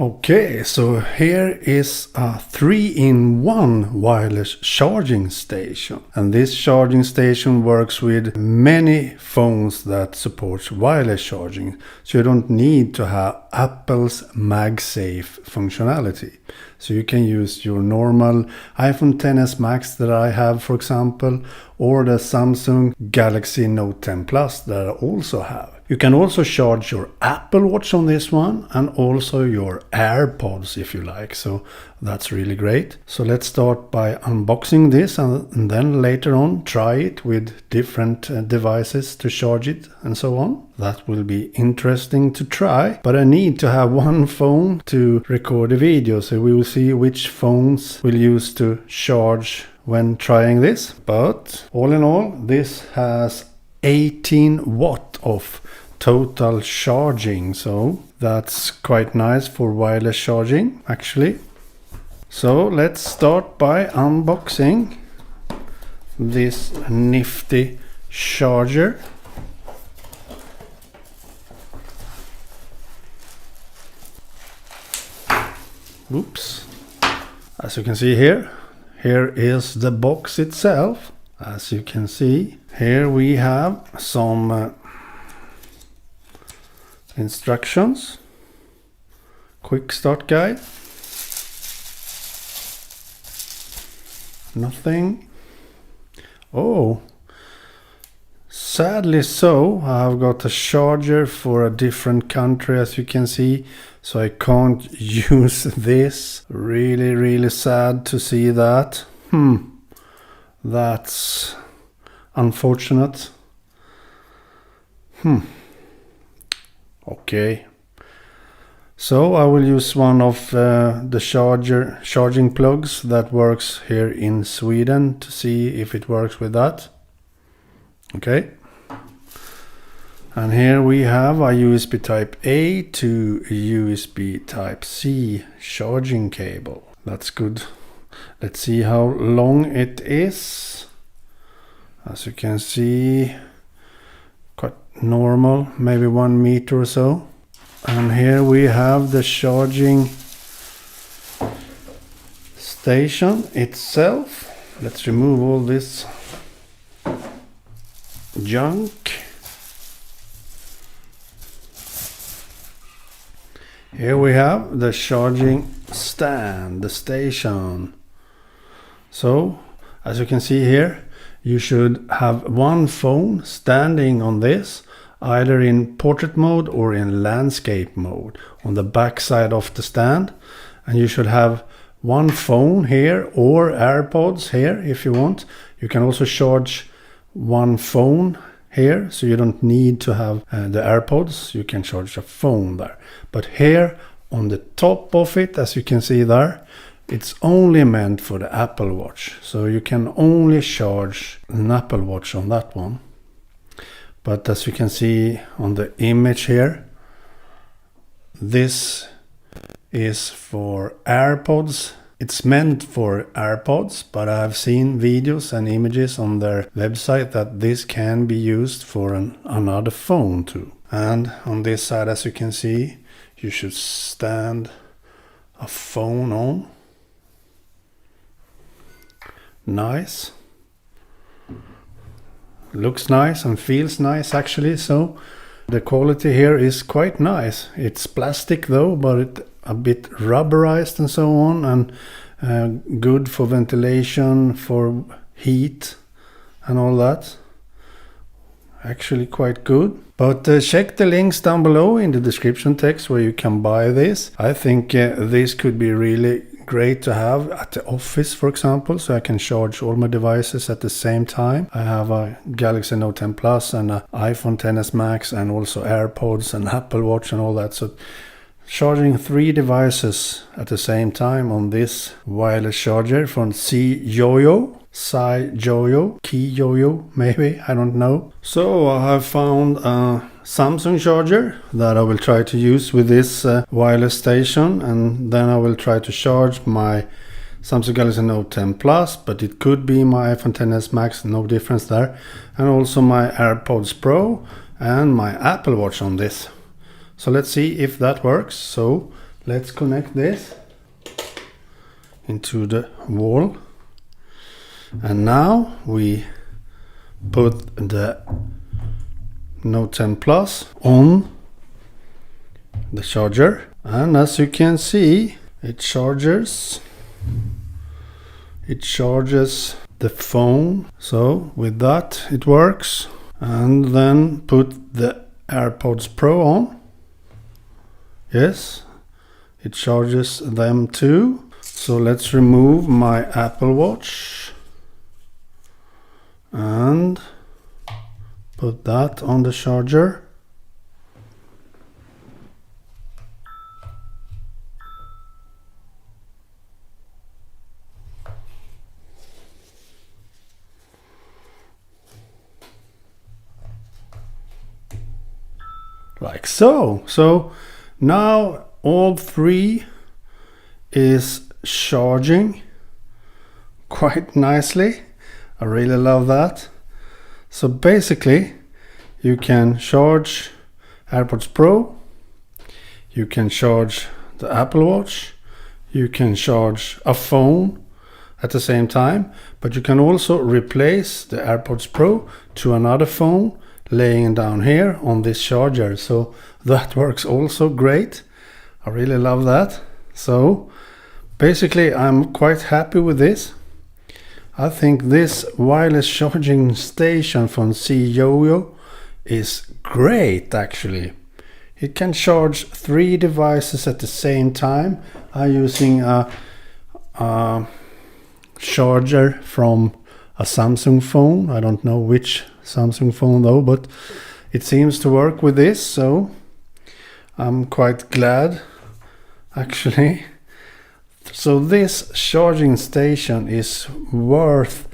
Okay, so here is a 3-in-1 wireless charging station, and this charging station works with many phones that supports wireless charging, so you don't need to have Apple's MagSafe functionality. So you can use your normal iPhone XS Max that I have, for example, or the Samsung Galaxy Note 10 Plus that I also have. You can also charge your Apple Watch on this one, and also your AirPods if you like, so that's really great. So let's start by unboxing this and then later on try it with different devices to charge it and so on. That will be interesting to try, but I need to have one phone to record a video, so we will see which phones we'll use to charge when trying this. But all in all, this has 18 watt of total charging, so that's quite nice for wireless charging actually. So let's start by unboxing this nifty charger. Oops. As you can see here is the box itself. As you can see, here we have some instructions, quick start guide, nothing. Oh, sadly so, I've got a charger for a different country, as you can see, so I can't use this. Really sad to see that. That's unfortunate. Okay, so I will use one of the charging plugs that works here in Sweden to see if it works with that. Okay, and here we have a USB type A to USB type C charging cable. That's good. Let's see how long it is. As you can see, quite normal, maybe 1 meter or so. And here we have the charging station itself. Let's remove all this junk. Here we have the charging stand, the station. So as you can see here, you should have one phone standing on this, either in portrait mode or in landscape mode on the back side of the stand. And you should have one phone here or AirPods here if you want. You can also charge one phone here, so you don't need to have the AirPods. You can charge a phone there. But here on the top of it, as you can see there, it's only meant for the Apple Watch, so you can only charge an Apple Watch on that one. But as you can see on the image here, this is for AirPods. It's meant for AirPods, but I've seen videos and images on their website that this can be used for another phone too. And on this side, as you can see, you should stand a phone on. Nice. Looks nice and feels nice actually, so the quality here is quite nice. It's plastic though, but it a bit rubberized and so on, and good for ventilation, for heat and all that. Actually quite good. But check the links down below in the description text where you can buy this. I think this could be really great to have at the office, for example, so I can charge all my devices at the same time. I have a Galaxy Note 10 Plus and an iPhone XS Max and also AirPods and Apple Watch and all that. So charging 3 devices at the same time on this wireless charger from CIYOYO, CIYOYO, maybe, I don't know. So I have found a Samsung charger that I will try to use with this wireless station, and then I will try to charge my Samsung Galaxy Note 10 Plus, but it could be my iPhone XS Max, no difference there, and also my AirPods Pro and my Apple Watch on this. So let's see if that works. So let's connect this into the wall. And now we put the Note 10 Plus on the charger, and as you can see, it charges the phone. So with that it works. And then put the AirPods Pro on. Yes, it charges them too. So let's remove my Apple Watch and put that on the charger. Like so. So now all three is charging quite nicely. I really love that. So basically you can charge AirPods Pro, you can charge the Apple Watch, you can charge a phone at the same time, but you can also replace the AirPods Pro to another phone laying down here on this charger. So that works also great. I really love that. So basically I'm quite happy with this. I think this wireless charging station from CIYOYO is great actually. It can charge 3 devices at the same time. I'm using a charger from a Samsung phone. I don't know which Samsung phone though, but it seems to work with this, so I'm quite glad actually. So this charging station is worth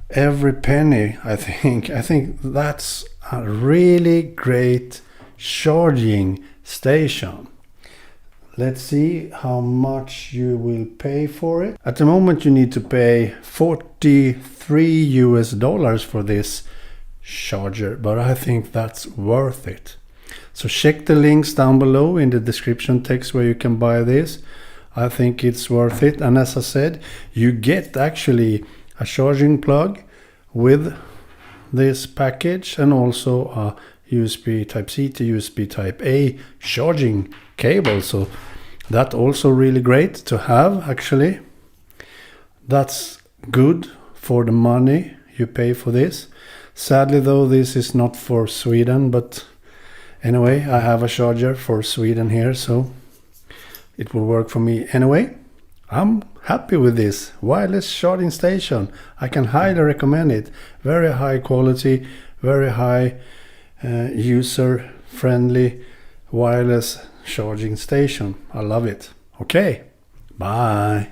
every penny, I think. I think that's a really great charging station. Let's see how much you will pay for it. At the moment you need to pay $43 for this charger, but I think that's worth it. So check the links down below in the description text where you can buy this. I think it's worth it. And as I said, you get actually a charging plug with this package and also a USB Type-C to USB Type-A charging cable. So that's also really great to have actually. That's good for the money you pay for this. Sadly though, this is not for Sweden, but anyway, I have a charger for Sweden here, so it will work for me anyway. I'm happy with this wireless charging station. I can highly recommend it. Very high quality, very high user friendly wireless charging station. I love it. Okay, bye.